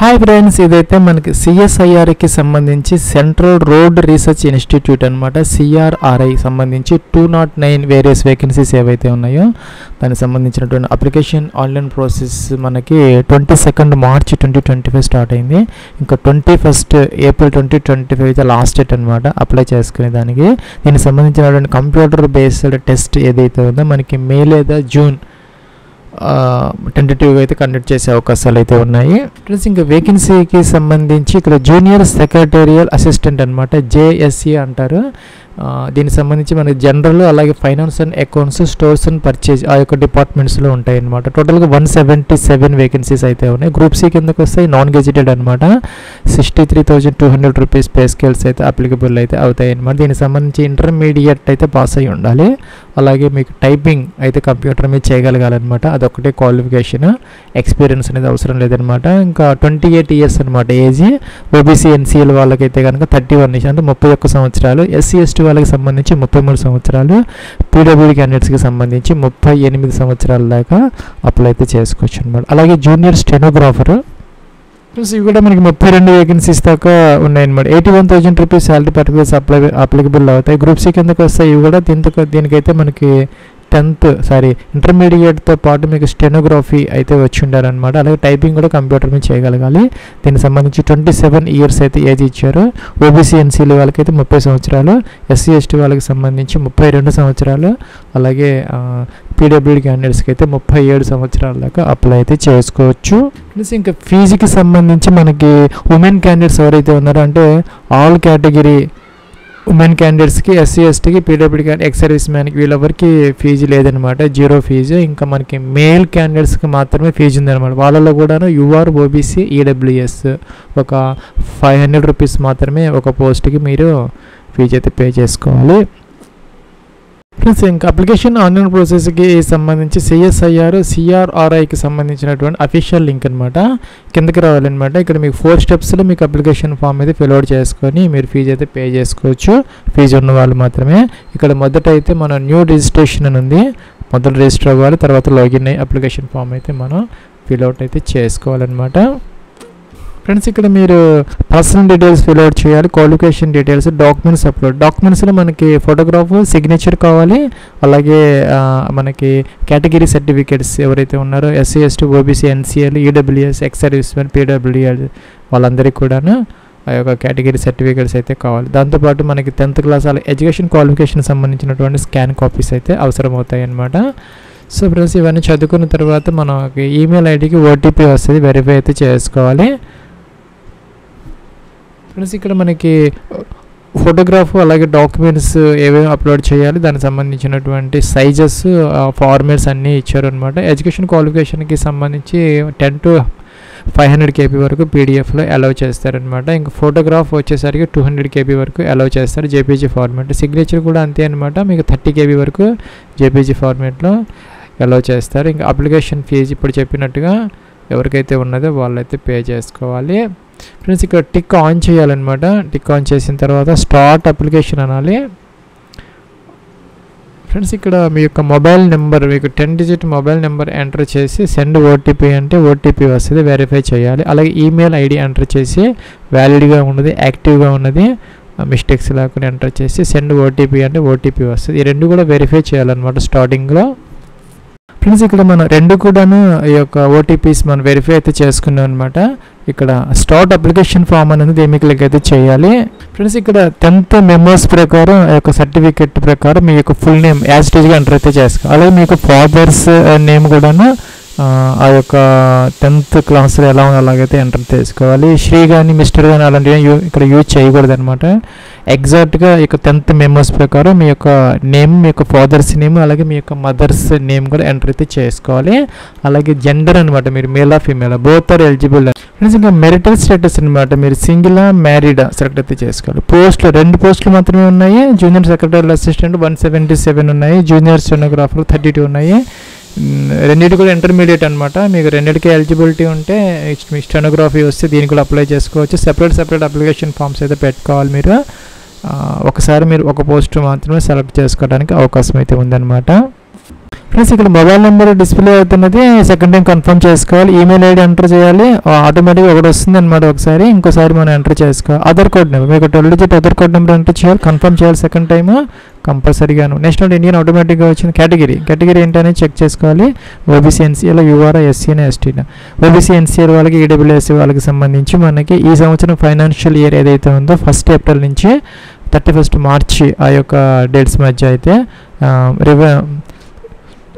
Hi friends, ఇదైతే మనకి సిఎస్ఐఆర్కి సంబంధించి సెంట్రల్ రోడ్ రీసెర్చ్ ఇన్స్టిట్యూట్ అనమాట. సిఆర్ఆర్ఐ సంబంధించి 209 వేరియస్ వేకెన్సీస్ ఏవైతే ఉన్నాయో దానికి సంబంధించినటువంటి అప్లికేషన్ ఆన్లైన్ ప్రాసెస్ మనకి 22 మార్చ్ 2025 స్టార్ట్ అయింది. ఇంకా 21 ఏప్రిల్ 2025 అయితే లాస్ట్ డేట్ అనమాట అప్లై చేసుకునే దానికి. దీనికి సంబంధించినటువంటి కంప్యూటర్ బేస్డ్ టెస్ట్ ఏదైతే ఉందో మనకి మే లేదా జూన్ టెంటేటివ్గా అయితే కండక్ట్ చేసే అవకాశాలు అయితే ఉన్నాయి. ప్లస్ ఇంకా వేకెన్సీకి సంబంధించి ఇక్కడ జూనియర్ సెక్రటేరియల్ అసిస్టెంట్ అనమాట, జేఎస్సి అంటారు. దీనికి సంబంధించి మనకి జనరల్ అలాగే finance and accounts, stores and purchase ఆ యొక్క డిపార్ట్మెంట్స్లో ఉంటాయి అనమాట. టోటల్గా 177 వేకెన్సీస్ అయితే ఉన్నాయి. గ్రూప్ సి కిందకు వస్తాయి, నాన్ గెజిటెడ్ అనమాట. 63,200 రూపీస్ పే స్కేల్స్ అయితే అప్లికబుల్ అయితే అవుతాయి అనమాట. దీనికి సంబంధించి ఇంటర్మీడియట్ అయితే పాస్ అయ్యి ఉండాలి. అలాగే మీకు టైపింగ్ అయితే కంప్యూటర్ మీద చేయగలగాలన్నమాట. అదొకటే క్వాలిఫికేషన్, ఎక్స్పీరియన్స్ అనేది అవసరం లేదనమాట. ఇంకా 28 ఇయర్స్ అనమాట ఏజ్. ఓబీసీ ఎన్సీఎల్ వాళ్ళకైతే కనుక 31 ఇయర్స్ అంటే 31 సంవత్సరాలు. ఎస్సీ ఎస్టీ వాళ్ళకి సంబంధించి 33 సంవత్సరాలు. పీడబ్ల్యూడీ క్యాండిడేట్స్కి సంబంధించి 38 సంవత్సరాల దాకా అప్లై అయితే చేసుకోవచ్చు అనమాట. అలాగే జూనియర్ స్టెనోగ్రాఫర్ ఇవి కూడా మనకి 32 వేకెన్సీస్ దాకా ఉన్నాయన్నమాట. 81,000 రూపీస్ శాలరీ పర్టికులర్స్ అప్లికబుల్ అవుతాయి. గ్రూప్ సి కిందకు వస్తాయి ఇవి కూడా. దీనికైతే మనకి ఇంటర్మీడియట్తో పాటు మీకు స్టెనోగ్రఫీ అయితే వచ్చి ఉండాలన్నమాట. అలాగే టైపింగ్ కూడా కంప్యూటర్ మీద చేయగలగాలి. దీనికి సంబంధించి 27 ఇయర్స్ అయితే ఏజ్ ఇచ్చారు. ఓబీసీ ఎన్సీలు వాళ్ళకైతే 30 సంవత్సరాలు, ఎస్సీ ఎస్టీ వాళ్ళకి సంబంధించి 32 సంవత్సరాలు, అలాగే పీడబ్ల్యూడీ క్యాండిడేట్స్కి అయితే 37 సంవత్సరాల దాకా అప్లై అయితే చేసుకోవచ్చు. ప్లస్ ఇంకా ఫీజుకి సంబంధించి మనకి ఉమెన్ క్యాండిడేట్స్ ఎవరైతే ఉన్నారో అంటే ఆల్ కేటగిరీ ఉమెన్ క్యాండిడేట్స్కి, ఎస్సీ ఎస్టీకి, పీడబ్ల్యూడీ క్యాండిడేట్, ఎక్స్ సర్వీస్ మ్యాన్కి వీళ్ళెవరికి ఫీజు లేదనమాట, 0 ఫీజు. ఇంకా మనకి మేల్ క్యాండిడేట్స్కి మాత్రమే ఫీజు ఉందన్నమాట. వాళ్ళలో కూడాను యూఆర్, ఓబీసీ, ఈడబ్ల్యూఎస్ ఒక 500 రూపీస్ మాత్రమే ఒక పోస్ట్కి మీరు ఫీజు అయితే పే చేసుకోవాలి. ప్లస్ ఇంకా అప్లికేషన్ ఆన్లైన్ ప్రాసెస్కి సంబంధించి సిఎస్ఐఆర్ సిఆర్ఆర్ఐకి సంబంధించినటువంటి అఫీషియల్ లింక్ అనమాట. కిందకి రావాలన్నమాట. ఇక్కడ మీకు 4 స్టెప్స్లో మీకు అప్లికేషన్ ఫామ్ అయితే ఫిల్అవుట్ చేసుకొని మీరు ఫీజు అయితే పే చేసుకోవచ్చు. ఫీజు ఉన్న వాళ్ళు మాత్రమే. ఇక్కడ మొదట అయితే మన న్యూ రిజిస్ట్రేషన్ అని ఉంది. మొదట రిజిస్టర్ అవ్వాలి, తర్వాత లాగిన్ అయ్యి అప్లికేషన్ ఫామ్ అయితే మనం ఫిల్అవుట్ అయితే చేసుకోవాలన్నమాట. ఫ్రెండ్స్ ఇక్కడ మీరు పర్సనల్ డీటెయిల్స్ ఫిల్అవుట్ చేయాలి, క్వాలిఫికేషన్ డీటెయిల్స్, డాక్యుమెంట్స్ అప్లోడ్. డాక్యుమెంట్స్లో మనకి ఫోటోగ్రాఫ్, సిగ్నేచర్ కావాలి. అలాగే మనకి కేటగిరీ సర్టిఫికేట్స్ ఎవరైతే ఉన్నారో SC ST, OBC, NCL, EWS, ex service man, PWD వాళ్ళందరికీ కూడాను ఆ యొక్క కేటగిరీ సర్టిఫికేట్స్ అయితే కావాలి. దాంతోపాటు మనకి 10th క్లాస్ అలా ఎడ్యుకేషన్ క్వాలిఫికేషన్ సంబంధించినటువంటి స్కాన్ కాపీస్ అయితే అవసరం అవుతాయి అన్నమాట. సో ఫ్రెండ్స్ ఇవన్నీ చదువుకున్న తర్వాత మనకి ఈమెయిల్ ఐడికి ఓటీపీ వస్తుంది, వెరిఫై అయితే చేసుకోవాలి. ఫ్రెండ్స్ ఇక్కడ మనకి ఫోటోగ్రాఫ్ అలాగే డాక్యుమెంట్స్ ఏమేమి అప్లోడ్ చేయాలి, దానికి సంబంధించినటువంటి సైజెస్, ఫార్మాట్స్ అన్నీ ఇచ్చారనమాట. ఎడ్యుకేషన్ క్వాలిఫికేషన్కి సంబంధించి 10 to 500 KB వరకు పీడిఎఫ్లో అలౌ చేస్తారనమాట. ఇంకా ఫోటోగ్రాఫ్ వచ్చేసరికి 200 KB వరకు అలౌ చేస్తారు జేపీజీ ఫార్మాట్. సిగ్నేచర్ కూడా అంతే అనమాట, మీకు 30 KB వరకు జేపీజీ ఫార్మాట్లో అలౌ చేస్తారు. ఇంకా అప్లికేషన్ ఫీజు ఇప్పుడు చెప్పినట్టుగా ఎవరికైతే ఉన్నదో వాళ్ళైతే పే చేసుకోవాలి. ఫ్రెండ్స్ ఇక్కడ టిక్ ఆన్ చేయాలన్నమాట. టిక్ ఆన్ చేసిన తర్వాత స్టార్ట్ అప్లికేషన్ అనాలి. ఫ్రెండ్స్ ఇక్కడ మీ యొక్క మొబైల్ నెంబర్, మీకు 10 డిజిట్ మొబైల్ నెంబర్ ఎంటర్ చేసి సెండ్ ఓటీపీ అంటే ఓటీపీ వస్తుంది, వెరిఫై చేయాలి. అలాగే ఈమెయిల్ ఐడి ఎంటర్ చేసి వ్యాలిడ్గా ఉన్నది, యాక్టివ్గా ఉన్నది, మిస్టేక్స్ లేకుండా ఎంటర్ చేసి సెండ్ ఓటీపీ అంటే ఓటీపీ వస్తుంది. ఈ రెండు కూడా వెరిఫై చేయాలన్నమాట స్టార్టింగ్లో. ఫ్రెండ్స్ ఇక్కడ మనం రెండు కూడాను ఈ యొక్క ఓటీపీస్ మనం వెరిఫై అయితే చేసుకున్నాం అనమాట. ఇక్కడ స్టార్ట్ అప్లికేషన్ ఫామ్ అనేది దీన్ని క్లిక్ అయితే చేయాలి. ఫ్రెండ్స్ ఇక్కడ 10th మెంబర్స్ ప్రకారం ఆ యొక్క సర్టిఫికెట్ ప్రకారం మీ యొక్క ఫుల్ నేమ్ యాజ్ స్టేజ్గా ఎంటర్ అయితే చేసుకోవాలి. అలాగే మీకు ఫాదర్స్ నేమ్ కూడాను ఆ యొక్క 10th క్లాస్లో ఎలా ఉందో అలాగైతే ఎంటర్ చేసుకోవాలి. శ్రీ కానీ మిస్టర్ కానీ అలాంటివి ఇక్కడ యూజ్ చేయకూడదు అనమాట. ఎగ్జాక్ట్గా ఈ యొక్క 10th మెంబర్స్ ప్రకారం మీ యొక్క నేమ్, మీ యొక్క ఫాదర్స్ నేమ్, అలాగే మీ యొక్క మదర్స్ నేమ్ కూడా ఎంటర్ అయితే చేసుకోవాలి. అలాగే జెండర్ అనమాట, మీరు మేలా ఫీమేలా బోత్ ఆర్ ఎలిజిబుల్. ఫ్రెండ్స్ ఇంకా మెరిటల్ స్టేటస్ అనమాట, మీరు సింగిలా మ్యారీడా సెలెక్ట్ అయితే చేసుకోవాలి. పోస్టులు 2 పోస్టులు మాత్రమే ఉన్నాయి. జూనియర్ సెక్రటరీ అసిస్టెంట్ 177 ఉన్నాయి. జూనియర్ స్టెనోగ్రాఫర్ 32 ఉన్నాయి. రెండింటి కూడా ఇంటర్మీడియట్ అనమాట. మీకు రెండింటికి ఎలిజిబిలిటీ ఉంటే మీ స్టెనోగ్రఫీ వస్తే దీనికి కూడా అప్లై చేసుకోవచ్చు. సెపరేట్ అప్లికేషన్ ఫామ్స్ అయితే పెట్టుకోవాలి మీరు. ఒకసారి మీరు ఒక పోస్ట్ మాత్రమే సెలెక్ట్ చేసుకోవడానికి అవకాశం అయితే ఉందన్నమాట. ఫ్రెండ్స్ ఇక్కడ మొబైల్ నెంబర్ డిస్ప్లే అవుతున్నది సెకండ్ టైం కన్ఫర్మ్ చేసుకోవాలి. ఈమెయిల్ ఐడి ఎంటర్ చేయాలి, ఆటోమేటిక్గా ఒకటి వస్తుంది అనమాట. ఒకసారి ఇంకోసారి మనం ఎంటర్ చేసుకోవాలి. ఆధార్ కోడ్ నెంబర్ మీకు 12 digit Aadhaar code number enter చేయాలి, కన్ఫర్మ్ చేయాలి సెకండ్ టైమ్ కంపల్సరీగాను. నెక్స్ట్ ఇండియన్ ఆటోమేటిక్గా వచ్చింది. కేటగిరీ ఏంటనేది చెక్ చేసుకోవాలి. ఓబీసీ ఎన్సీఏలో యూఆర్ ఎస్సీనా ఎస్టీనా. ఓబీసీ ఎన్సీఏ వాళ్ళకి ఈడబ్ల్యూఎస్సీ వాళ్ళకి సంబంధించి మనకి ఈ సంవత్సరం ఫైనాన్షియల్ ఇయర్ ఏదైతే ఉందో 1 ఏప్రిల్ నుంచి 31 మార్చి ఆ యొక్క డేట్స్ మధ్య అయితే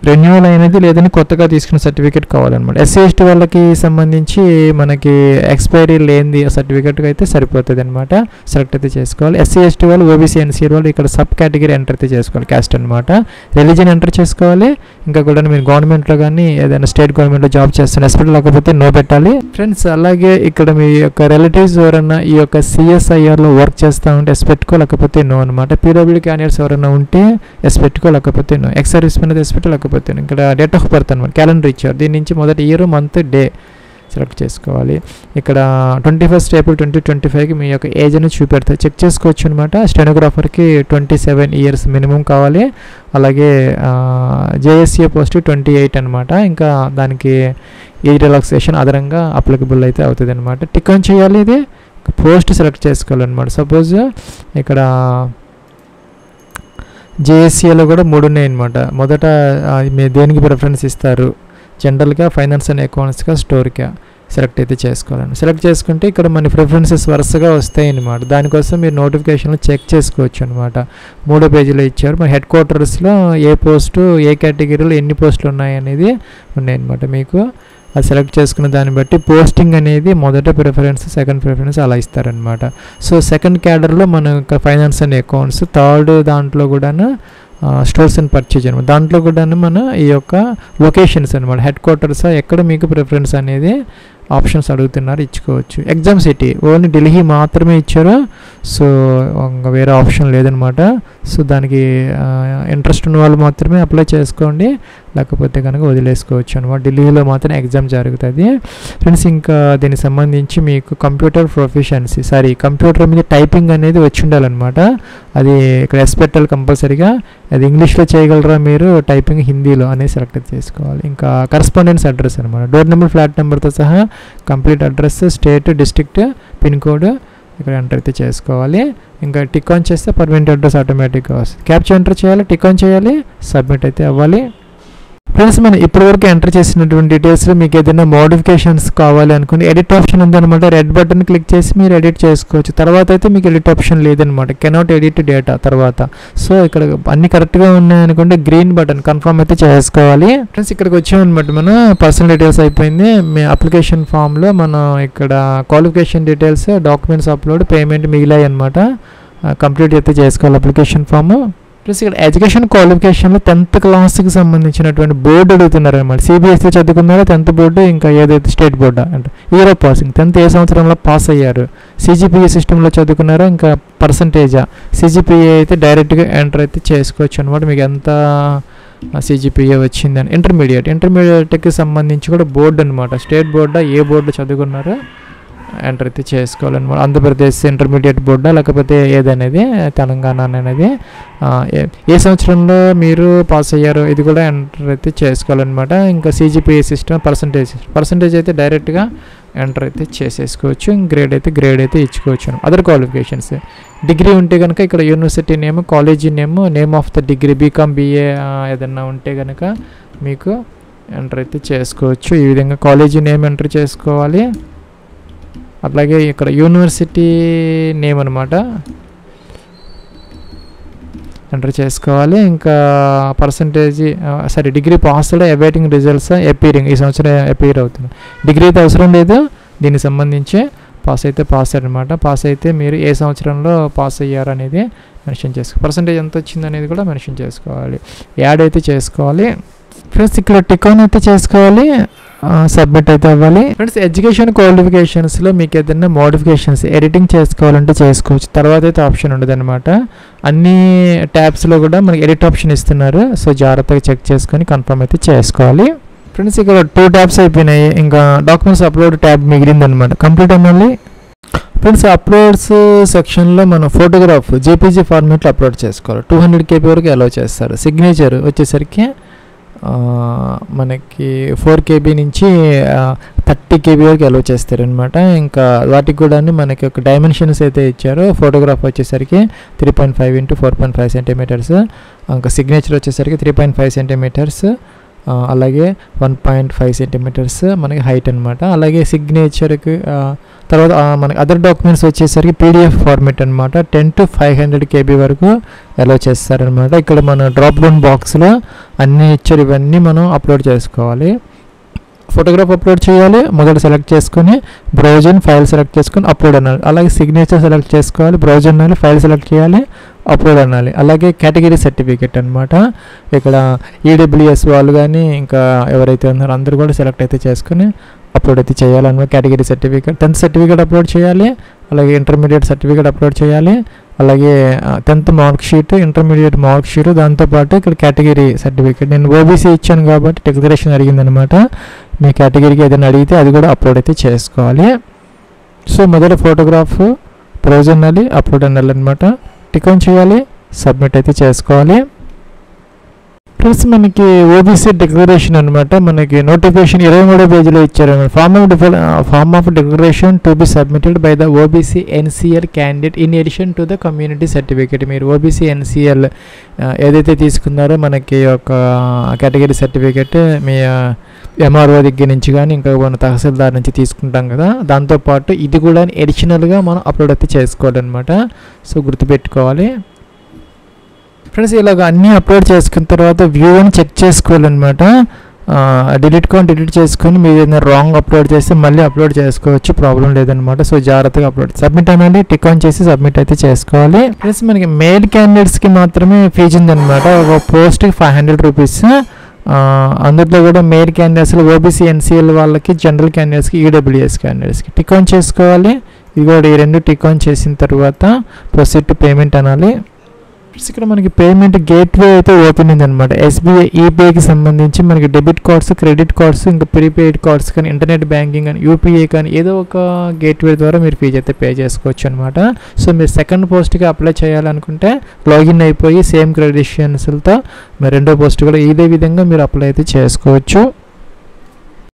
రెన్యువల్ అయినది లేదని కొత్తగా తీసుకున్న సర్టిఫికేట్ కావాలన్నమాట. ఎస్సీ ఎస్టీ వాళ్ళకి సంబంధించి మనకి ఎక్స్పైరీ లేనిది సర్టిఫికేట్గా అయితే సరిపోతుంది అనమాట. సెలెక్ట్ అయితే చేసుకోవాలి. ఎస్సీ ఎస్టీ వాళ్ళు ఓబీసీ ఎన్సీ వాళ్ళు ఇక్కడ సబ్ కేటగిరీ ఎంటర్ అయితే చేసుకోవాలి. క్యాస్ట్ అనమాట. రిలీజన్ ఎంటర్ చేసుకోవాలి. ఇంకా కూడా మీరు గవర్నమెంట్లో కానీ ఏదైనా స్టేట్ గవర్నమెంట్లో జాబ్ చేస్తున్న ఎస్పెక్ట్ లేకపోతే నో పెట్టాలి ఫ్రెండ్స్. అలాగే ఇక్కడ మీ యొక్క రిలేటివ్స్ ఎవరైనా ఈ యొక్క సిఎస్ఐఆర్లో వర్క్ చేస్తూ ఉంటే ఎస్ పెట్టుకో, లేకపోతే నో అనమాట. పీడబ్ల్యూడీ క్యాండిడేట్స్ ఎవరైనా ఉంటే ఎస్ పెట్టుకో, లేకపోతే నో. ఎక్స్ సర్వీస్ మీద ఎస్ పెట్టు, లేకపోతే ఇక్కడ డేట్ ఆఫ్ బర్త్ అనమాట. క్యాలెండర్ ఇచ్చారు, దీని నుంచి మొదటి ఇయర్ మంత్ డే సెలెక్ట్ చేసుకోవాలి. ఇక్కడ 21 ఏప్రిల్ 2025కి మీ యొక్క ఏజ్ అనేది చూపెడతారు, చెక్ చేసుకోవచ్చు అనమాట. స్టెనోగ్రాఫర్కి 27 ఇయర్స్ మినిమం కావాలి. అలాగే జేఎస్సీ పోస్ట్ 28 అనమాట. ఇంకా దానికి ఏజ్ రిలాక్సేషన్ అదనంగా అప్లికబుల్ అయితే అవుతుంది అనమాట. టిక్ ఆన్ చేయాలి. ఇది పోస్ట్ సెలెక్ట్ చేసుకోవాలన్నమాట. సపోజ్ ఇక్కడ జేఎస్సీలో కూడా 3 ఉన్నాయి అనమాట. మొదట మీరు దేనికి ప్రిఫరెన్స్ ఇస్తారు, జనరల్గా ఫైనాన్స్ అండ్ అకౌంట్స్గా స్టోర్గా సెలెక్ట్ అయితే చేసుకోవాలండి. సెలెక్ట్ చేసుకుంటే ఇక్కడ మన ప్రిఫరెన్సెస్ వరుసగా వస్తాయి అనమాట. దానికోసం మీరు నోటిఫికేషన్లో చెక్ చేసుకోవచ్చు అనమాట. 3వ పేజీలో ఇచ్చారు. మన హెడ్ క్వార్టర్స్లో ఏ పోస్టు ఏ కేటగిరీలో ఎన్ని పోస్టులు ఉన్నాయి అనేది ఉన్నాయన్నమాట. మీకు అది సెలెక్ట్ చేసుకున్న దాన్ని బట్టి పోస్టింగ్ అనేది మొదట ప్రిఫరెన్స్, సెకండ్ ప్రిఫరెన్స్ అలా ఇస్తారనమాట. సో సెకండ్ క్యాడర్లో మన ఫైనాన్స్ అండ్ అకౌంట్స్, థర్డ్ దాంట్లో కూడా స్టోర్స్ అండ్ పర్చేజ్ అనమాట. దాంట్లో కూడా మన ఈ యొక్క లొకేషన్స్ అనమాట, హెడ్ క్వార్టర్స్ ఎక్కడ మీకు ప్రిఫరెన్స్ అనేది ఆప్షన్స్ అడుగుతున్నారు, ఇచ్చుకోవచ్చు. ఎగ్జామ్ సిటీ ఓన్లీ ఢిల్లీ మాత్రమే ఇచ్చారు. సో ఇంకా వేరే ఆప్షన్ లేదనమాట. సో దానికి ఇంట్రెస్ట్ ఉన్న వాళ్ళు మాత్రమే అప్లై చేసుకోండి, లేకపోతే కనుక వదిలేసుకోవచ్చు అనమాట. ఢిల్లీలో మాత్రం ఎగ్జామ్ జరుగుతుంది ఫ్రెండ్స్. ఇంకా దీనికి సంబంధించి మీకు కంప్యూటర్ ప్రొఫిషియన్సీ కంప్యూటర్ మీద టైపింగ్ అనేది వచ్చి ఉండాలన్నమాట. అది ఇక్కడ ఎస్ పెట్టాలి కంపల్సరీగా. అది ఇంగ్లీష్లో చేయగలరా మీరు, టైపింగ్ హిందీలో అనేది సెలెక్ట్ చేసుకోవాలి. ఇంకా కరస్పాండెన్స్ అడ్రస్ అనమాట. డోర్ నెంబర్, ఫ్లాట్ నెంబర్తో సహా complete address, state, district, pin code ఇక్కడ ఎంటర్ అయితే చేసుకోవాలి. ఇంకా టిక్ ఆన్ చేస్తే పర్మనెంట్ అడ్రస్ ఆటోమేటిక్గా వస్తుంది. క్యాప్చర్ ఎంటర్ చేయాలి, టిక్ ఆన్ చేయాలి, సబ్మిట్ అయితే అవ్వాలి. ఫ్రెండ్స్ మనం ఇప్పటివరకు ఎంటర్ చేసినటువంటి డీటెయిల్స్లో మీకు ఏదైనా మోడిఫికేషన్స్ కావాలి అనుకోండి, ఎడిట్ ఆప్షన్ ఉందన్నమాట. రెడ్ బటన్ క్లిక్ చేసి మీరు ఎడిట్ చేసుకోవచ్చు. తర్వాత అయితే మీకు ఎడిట్ ఆప్షన్ లేదనమాట, కెనాట్ ఎడిట్ డేటా తర్వాత. సో ఇక్కడ అన్ని కరెక్ట్గా ఉన్నాయనుకోండి, గ్రీన్ బటన్ కన్ఫర్మ్ అయితే చేసుకోవాలి. ఫ్రెండ్స్ ఇక్కడికి వచ్చామన్నమాట. మన పర్సనల్ డీటెయిల్స్ అయిపోయింది. మీ అప్లికేషన్ ఫామ్లో మనం ఇక్కడ qualification details, documents upload, payment మిగిలాయి అనమాట. కంప్లీట్ అయితే చేసుకోవాలి అప్లికేషన్ ఫామ్. ప్లస్ ఇక్కడ ఎడ్యుకేషన్ క్వాలిఫికేషన్లో 10th క్లాస్కి సంబంధించినటువంటి బోర్డు అడుగుతున్నారు అనమాట. సిబిఎస్ఈ చదువుకున్నారా, 10th బోర్డు, ఇంకా ఏదైతే స్టేట్ బోర్డు అంటే ఇయర్ ఆఫ్ పాసింగ్, 10th ఏ సంవత్సరంలో పాస్ అయ్యారు, సిజిపిఏ సిస్టంలో చదువుకున్నారా, ఇంకా పర్సంటేజా. సిజిపిఏ అయితే డైరెక్ట్గా ఎంటర్ అయితే చేసుకోవచ్చు అనమాట. మీకు ఎంత సిజిపిఏ వచ్చిందని. ఇంటర్మీడియట్కి సంబంధించి కూడా బోర్డు అనమాట. స్టేట్ బోర్డా, ఏ బోర్డు చదువుకున్నారో ఎంటర్ అయితే చేసుకోవాలన్నమాట. ఆంధ్రప్రదేశ్ ఇంటర్మీడియట్ బోర్డా లేకపోతే ఏదనేది, తెలంగాణ అనేది, ఏ సంవత్సరంలో మీరు పాస్ అయ్యారో ఇది కూడా ఎంటర్ అయితే చేసుకోవాలన్నమాట. ఇంకా సిజిపిఏ సిస్టమ్, పర్సంటేజ్ అయితే డైరెక్ట్గా ఎంటర్ అయితే చేసేసుకోవచ్చు. గ్రేడ్ అయితే ఇచ్చుకోవచ్చు. అదర్ క్వాలిఫికేషన్స్, డిగ్రీ ఉంటే కనుక ఇక్కడ university name, college name, name of the degree, BCom, BA ఏదన్నా ఉంటే కనుక మీకు ఎంటర్ అయితే చేసుకోవచ్చు. ఈ విధంగా కాలేజీ నేమ్ ఎంటర్ చేసుకోవాలి. అట్లాగే ఇక్కడ యూనివర్సిటీ నేమ్ అనమాట ఎంటర్ చేసుకోవాలి. ఇంకా percentage, degree passed, awaiting results, appearing, ఈ సంవత్సరం అపీర్ అవుతుంది. డిగ్రీ అయితే అవసరం లేదు, దీనికి సంబంధించి పాస్ అనమాట. పాస్ అయితే మీరు ఏ సంవత్సరంలో పాస్ అయ్యారు అనేది మెన్షన్ చేసుకోవాలి. పర్సంటేజ్ ఎంత వచ్చింది అనేది కూడా మెన్షన్ చేసుకోవాలి. యాడ్ అయితే చేసుకోవాలి. ఫ్రెండ్స్ ఇక్కడ టిక్ ఆన్ అయితే చేసుకోవాలి, సబ్మిట్ అయితే అవ్వాలి. ఫ్రెండ్స్ ఎడ్యుకేషన్ క్వాలిఫికేషన్స్లో మీకు ఏదైనా మోడిఫికేషన్స్ ఎడిటింగ్ చేసుకోవాలంటే చేసుకోవచ్చు. తర్వాత అయితే ఆప్షన్ ఉండదు అనమాట. అన్ని ట్యాబ్స్లో కూడా మనకి ఎడిట్ ఆప్షన్ ఇస్తున్నారు. సో జాగ్రత్తగా చెక్ చేసుకొని కన్ఫర్మ్ అయితే చేసుకోవాలి. ఫ్రెండ్స్ ఇక్కడ 2 ట్యాబ్స్ అయిపోయినాయి. ఇంకా డాక్యుమెంట్స్ అప్లోడ్ ట్యాబ్ మిగిలింది అనమాట. కంప్లీట్ అవ్వాలి. ఫ్రెండ్స్ అప్లోడ్స్ సెక్షన్లో మనం ఫోటోగ్రాఫ్ జేపీజీ ఫార్మేట్లో అప్లోడ్ చేసుకోవాలి. 200 KB వరకు అలౌ చేస్తారు. సిగ్నేచర్ వచ్చేసరికి మనకి 4 KB నుంచి 30 KB వరకు అలో చేస్తారనమాట. ఇంకా వాటికి కూడా మనకి ఒక డైమెన్షన్స్ అయితే ఇచ్చారు. ఫోటోగ్రాఫ్ వచ్చేసరికి 3.5 × 4.5 సెంటీమీటర్స్, ఇంకా సిగ్నేచర్ వచ్చేసరికి 3.5 సెంటీమీటర్స్, అలాగే 1.5 సెంటీమీటర్స్ మనకి హైట్ అనమాట. అలాగే సిగ్నేచర్కి తర్వాత మనకి అదర్ డాక్యుమెంట్స్ వచ్చేసరికి PDF ఫార్మేట్ అనమాట. 10 to 500 KB వరకు అలో చేస్తారనమాట. ఇక్కడ మన డ్రాప్ డౌన్ బాక్స్లో అన్ని ఇచ్చారు, ఇవన్నీ మనం అప్లోడ్ చేసుకోవాలి. ఫోటోగ్రాఫ్ అప్లోడ్ చేయాలి, మొదట సెలెక్ట్ చేసుకొని బ్రౌజ్ అండ్ ఫైల్ సెలెక్ట్ చేసుకొని అప్లోడ్ అనాలి. అలాగే సిగ్నేచర్ సెలెక్ట్ చేసుకోవాలి, బ్రౌజ్ అనాలి, ఫైల్ సెలెక్ట్ చేయాలి, అప్లోడ్ అనాలి. అలాగే కేటగిరీ సర్టిఫికేట్ అనమాట. ఇక్కడ EWS వాళ్ళు కానీ ఇంకా ఎవరైతే ఉన్నారో అందరూ కూడా సెలెక్ట్ అయితే చేసుకొని అప్లోడ్ అయితే చేయాలన్నమాట. Category certificate 10th certificate upload చేయాలి, అలాగే ఇంటర్మీడియట్ సర్టిఫికేట్ అప్లోడ్ చేయాలి, అలాగే 10th mark sheet, intermediate mark sheet, దాంతోపాటు ఇక్కడ కేటగిరీ సర్టిఫికేట్. నేను OBC ఇచ్చాను కాబట్టి డిక్లరేషన్ అడిగిందనమాట. మీ కేటగిరీకి ఏదైనా అడిగితే అది కూడా అప్లోడ్ అయితే చేసుకోవాలి. సో మొదట ఫోటోగ్రాఫ్ బ్రౌజ్ అనాలి, అప్లోడ్ అనాలి అనమాట. టిక్ ఆన్ చేయాలి, సబ్మిట్ అయితే చేసుకోవాలి. ప్లస్ మనకి OBC డిక్లరేషన్ అనమాట. మనకి నోటిఫికేషన్ 23వ పేజీలో ఇచ్చారనమాట. Form of declaration to be submitted by the OBC NCL candidate in addition to the community certificate. మీరు OBC NCL ఏదైతే తీసుకున్నారో మనకి ఒక కేటగిరీ సర్టిఫికేట్ మీ MRO దగ్గర నుంచి కానీ ఇంకా మన తహసీల్దార్ నుంచి తీసుకుంటాం కదా, దాంతోపాటు ఇది కూడా ఎడిషనల్గా మనం అప్లోడ్ అయితే చేసుకోవాలన్నమాట. సో గుర్తుపెట్టుకోవాలి ఫ్రెండ్స్. ఇలాగ అన్నీ అప్లోడ్ చేసుకున్న తర్వాత వ్యూ అని చెక్ చేసుకోవాలన్నమాట. డిలీట్ చేసుకొని మీరు ఏదైనా రాంగ్ అప్లోడ్ చేస్తే మళ్ళీ అప్లోడ్ చేసుకోవచ్చు, ప్రాబ్లం లేదనమాట. సో జాగ్రత్తగా అప్లోడ్ సబ్మిట్ అనాలి, టిక్ ఆన్ చేసి సబ్మిట్ అయితే చేసుకోవాలి. ప్లస్ మనకి మేల్ క్యాండిడేట్స్కి మాత్రమే ఫీజు ఉందన్నమాట. ఒక పోస్ట్కి 500 రూపీస్. అందులో కూడా మేల్ క్యాండిడేట్స్లో OBC NCL వాళ్ళకి, జనరల్ క్యాండిడేట్స్కి, EWS క్యాండిడేట్స్కి టిక్ ఆన్ చేసుకోవాలి. ఇది కూడా ఈ రెండు టిక్ ఆన్ చేసిన తర్వాత ప్రొసీడ్ టు పేమెంట్ అనాలి. ఇక్కడ మనకి పేమెంట్ గేట్వే అయితే ఓపెన్ అయింది అనమాట. SBI ePayకి సంబంధించి మనకి డెబిట్ కార్డ్స్, క్రెడిట్ కార్డ్స్, ఇంకా ప్రీపెయిడ్ కార్డ్స్ కానీ, ఇంటర్నెట్ బ్యాంకింగ్ కానీ, UPI కానీ ఏదో ఒక గేట్వే ద్వారా మీరు ఫీజు అయితే పే చేసుకోవచ్చు అనమాట. సో మీరు సెకండ్ పోస్ట్కి అప్లై చేయాలనుకుంటే లాగిన్ అయిపోయి సేమ్ క్రెడెన్షియల్స్తో మీరు రెండో పోస్ట్ కూడా ఇదే విధంగా మీరు అప్లై అయితే చేసుకోవచ్చు.